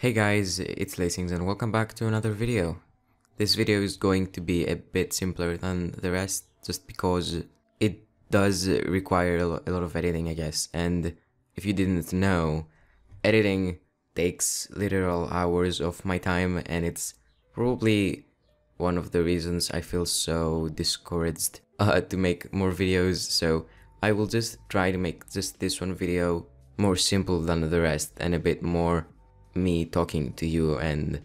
Hey guys, it's Lacings and welcome back to another video. This video is going to be a bit simpler than the rest just because it does require a lot of editing, I guess. And if you didn't know, editing takes literal hours of my time, and it's probably one of the reasons I feel so discouraged to make more videos. So I will just try to make just this one video more simple than the rest and a bit more me talking to you and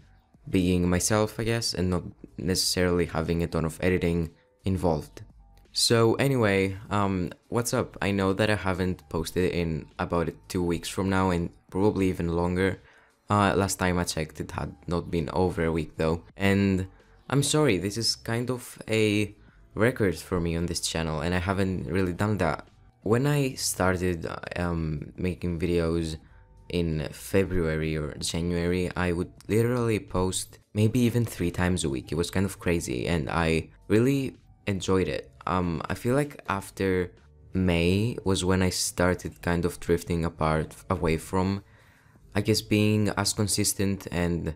being myself, I guess, and not necessarily having a ton of editing involved. So anyway, what's up? I know that I haven't posted in about 2 weeks from now and probably even longer. Last time I checked, it had not been over a week though, and I'm sorry, this is kind of a record for me on this channel and I haven't really done that. When I started making videos in February or January, I would literally post maybe even 3 times a week. It was kind of crazy and I really enjoyed it. I feel like after May was when I started kind of drifting away from, I guess, being as consistent and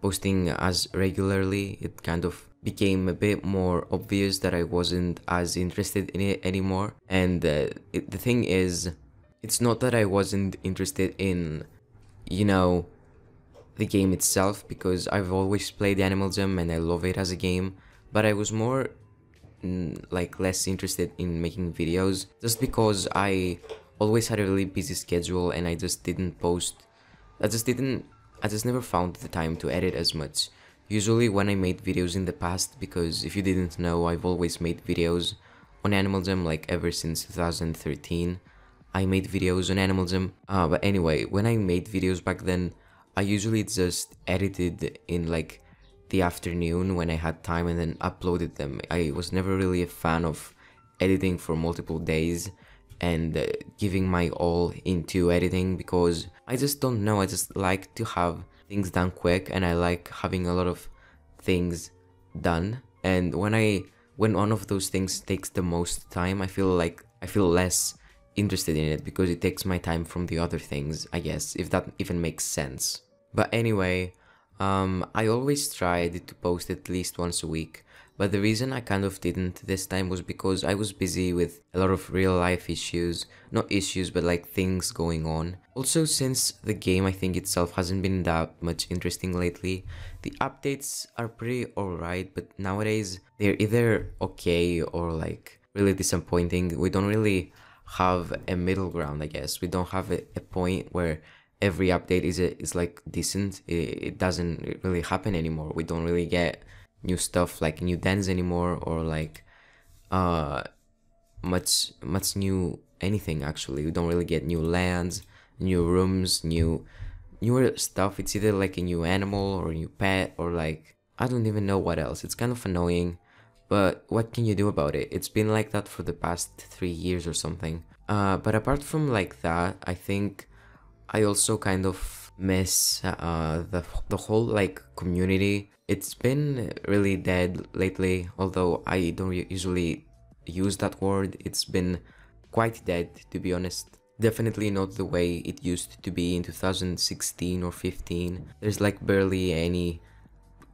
posting as regularly. It kind of became a bit more obvious that I wasn't as interested in it anymore. And the thing is, it's not that I wasn't interested in, you know, the game itself, because I've always played Animal Jam and I love it as a game, but I was more like less interested in making videos just because I always had a really busy schedule and I just didn't post. I just never found the time to edit as much. Usually when I made videos in the past, because if you didn't know, I've always made videos on Animal Jam like ever since 2013. I made videos on Animal Jam, but anyway, when I made videos back then, I usually just edited in like the afternoon when I had time and then uploaded them. I was never really a fan of editing for multiple days and giving my all into editing, because I just don't know, I just like to have things done quick and I like having a lot of things done. And when one of those things takes the most time, I feel less interested in it because it takes my time from the other things, I guess, if that even makes sense. But anyway, I always tried to post at least once a week, but the reason I kind of didn't this time was because I was busy with a lot of real life issues. Not issues, but like things going on. Also, since the game, I think itself hasn't been that much interesting lately, the updates are pretty alright, but nowadays they're either okay or like really disappointing. We don't really have a middle ground, I guess. We don't have a point where every update is like decent. It doesn't really happen anymore. We don't really get new stuff like new dens anymore, or like much new anything actually. We don't really get new lands, new rooms, newer stuff. It's either like a new animal or a new pet, or like I don't even know what else. It's kind of annoying, but what can you do about it? It's been like that for the past 3 years or something. But apart from like that, I think I also kind of miss the whole like community. It's been really dead lately, although I don't usually use that word. It's been quite dead, to be honest. Definitely not the way it used to be in 2016 or 15. There's like barely any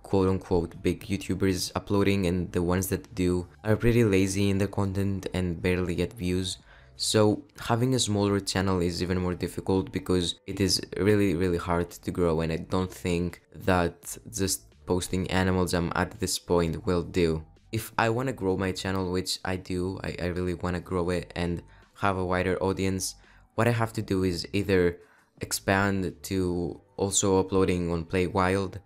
quote-unquote big YouTubers uploading, and the ones that do are pretty lazy in their content and barely get views. So having a smaller channel is even more difficult because it is really hard to grow, and I don't think that just posting Animal Jam at this point will do. If I want to grow my channel, which I do, I really want to grow it and have a wider audience, what I have to do is either expand to also uploading on Play Wild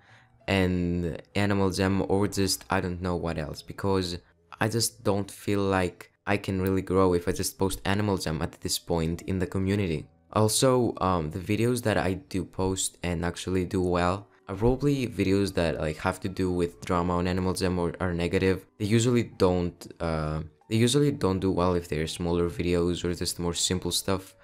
and Animal Jam, or just I don't know what else, because I just don't feel like I can really grow if I just post Animal Jam at this point in the community. Also, the videos that I do post and actually do well are probably videos that like have to do with drama on Animal Jam or are negative. They usually don't do well if they're smaller videos or just more simple stuff.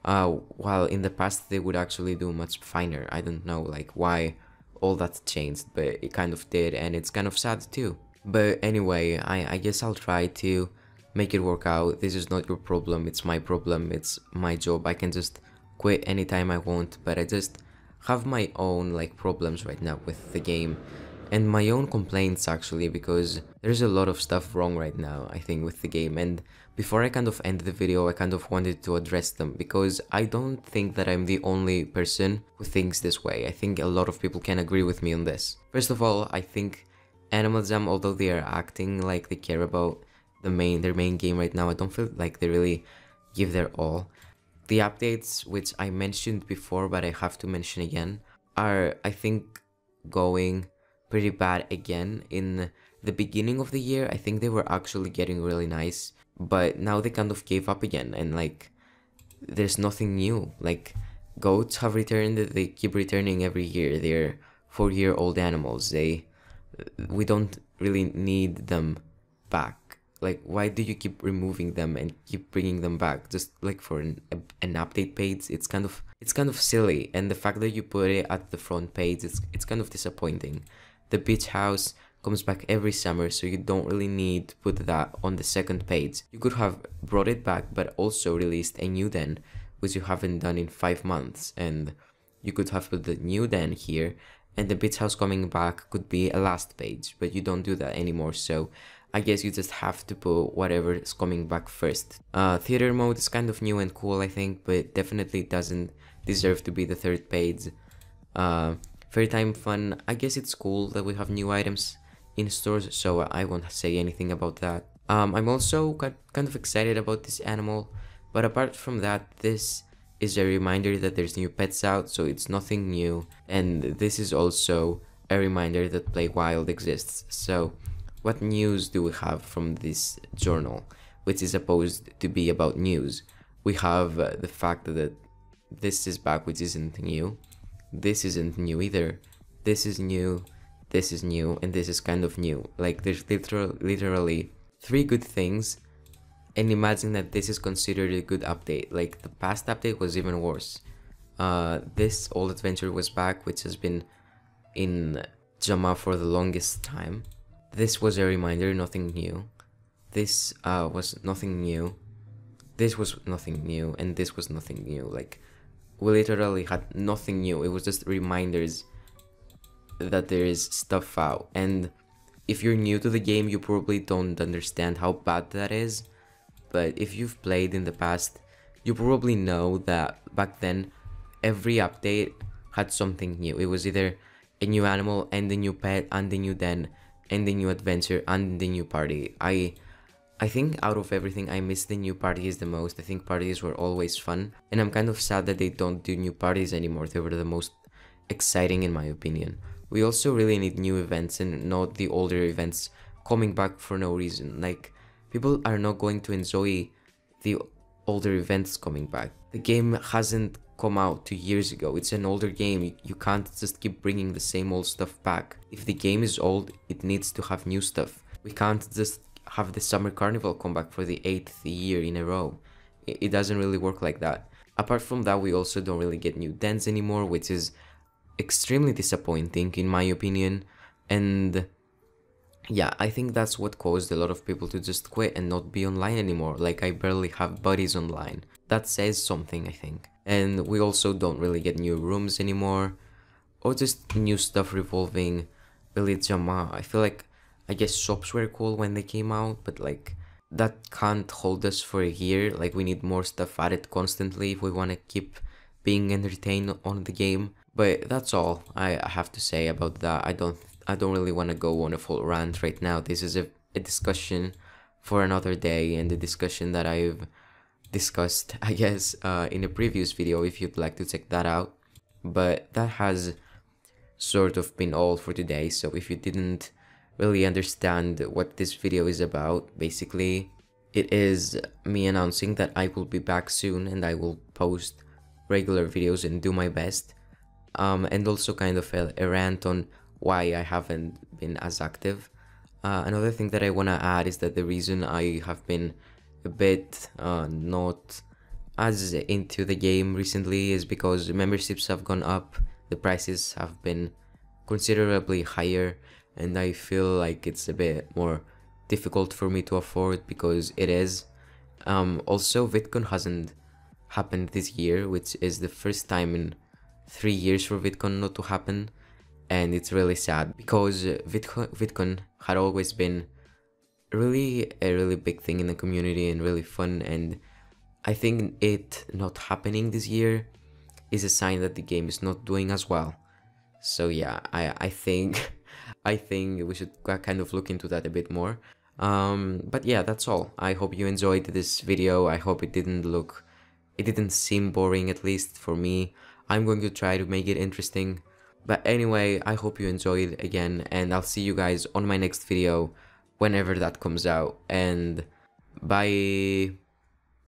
While in the past they would actually do much finer. I don't know like why all that changed, but it kind of did, and it's kind of sad too. But anyway, I guess I'll try to make it work out. This is not your problem, it's my problem, it's my job. I can just quit anytime I want, but I just have my own like problems right now with the game and my own complaints actually, because there's a lot of stuff wrong right now, I think, with the game. And before I kind of end the video, I kind of wanted to address them, because I don't think that I'm the only person who thinks this way. I think a lot of people can agree with me on this. First of all, I think Animal Jam, although they are acting like they care about their main game right now, I don't feel like they really give their all. The updates, which I mentioned before but I have to mention again, are, I think, going pretty bad again. In the beginning of the year, I think they were actually getting really nice, but now they kind of gave up again, and like there's nothing new. Like goats have returned, they keep returning every year. They're 4-year-old animals. We don't really need them back. Like, why do you keep removing them and keep bringing them back just like for an update page? It's kind of silly, and the fact that you put it at the front page, it's kind of disappointing. The beach house comes back every summer, so you don't really need to put that on the second page. You could have brought it back but also released a new den, which you haven't done in 5 months, and you could have put the new den here, and the beach house coming back could be a last page, but you don't do that anymore. So I guess you just have to put whatever is coming back first. Theater mode is kind of new and cool, I think, but definitely doesn't deserve to be the third page. Fairytime fun, I guess it's cool that we have new items in stores, so I won't say anything about that. I'm also kind of excited about this animal, but apart from that, this is a reminder that there's new pets out, so it's nothing new, and this is also a reminder that Play Wild exists. So what news do we have from this journal, which is supposed to be about news? We have the fact that this is back, which isn't new. This isn't new either. This is new, and this is kind of new. Like, there's literally 3 good things, and imagine that this is considered a good update. Like, the past update was even worse. This old adventure was back, which has been in JAMA for the longest time. This was a reminder, nothing new. This was nothing new. This was nothing new, and this was nothing new. Like, we literally had nothing new. It was just reminders that there is stuff out. And if you're new to the game, you probably don't understand how bad that is. But if you've played in the past, you probably know that back then, every update had something new. It was either a new animal and a new pet and a new den and a new adventure and the new party. I think out of everything, I miss the new parties the most. I think parties were always fun, and I'm kind of sad that they don't do new parties anymore. They were the most exciting in my opinion. We also really need new events and not the older events coming back for no reason. Like, people are not going to enjoy the older events coming back. The game hasn't come out 2 years ago. It's an older game. You can't just keep bringing the same old stuff back. If the game is old, it needs to have new stuff. We can't just have the summer carnival come back for the 8th year in a row. It doesn't really work like that. Apart from that, we also don't really get new dens anymore, which is extremely disappointing in my opinion. And yeah, I think that's what caused a lot of people to just quit and not be online anymore. Like, I barely have buddies online. That says something, I think. And we also don't really get new rooms anymore, or just new stuff revolving Village Jama. I feel like, I guess shops were cool when they came out, but like, that can't hold us for a year. Like, we need more stuff added constantly if we want to keep being entertained on the game. But that's all I have to say about that. I don't really want to go on a full rant right now. This is a discussion for another day, and a discussion that I've discussed, I guess, in a previous video, if you'd like to check that out. But that has sort of been all for today. So if you didn't really understand what this video is about, basically it is me announcing that I will be back soon and I will post regular videos and do my best, and also kind of a rant on why I haven't been as active. Another thing that I want to add is that the reason I have been a bit not as into the game recently is because memberships have gone up, the prices have been considerably higher, and I feel like it's a bit more difficult for me to afford, because it is. Also, VidCon hasn't happened this year, which is the first time in 3 years for VidCon not to happen, and it's really sad because VidCon had always been really a really big thing in the community and really fun, and I think it not happening this year is a sign that the game is not doing as well. So yeah, I think I think we should kind of look into that a bit more. But yeah, that's all. I hope you enjoyed this video. I hope it didn't seem boring, at least for me. I'm going to try to make it interesting. But anyway, I hope you enjoyed again, and I'll see you guys on my next video whenever that comes out, and bye.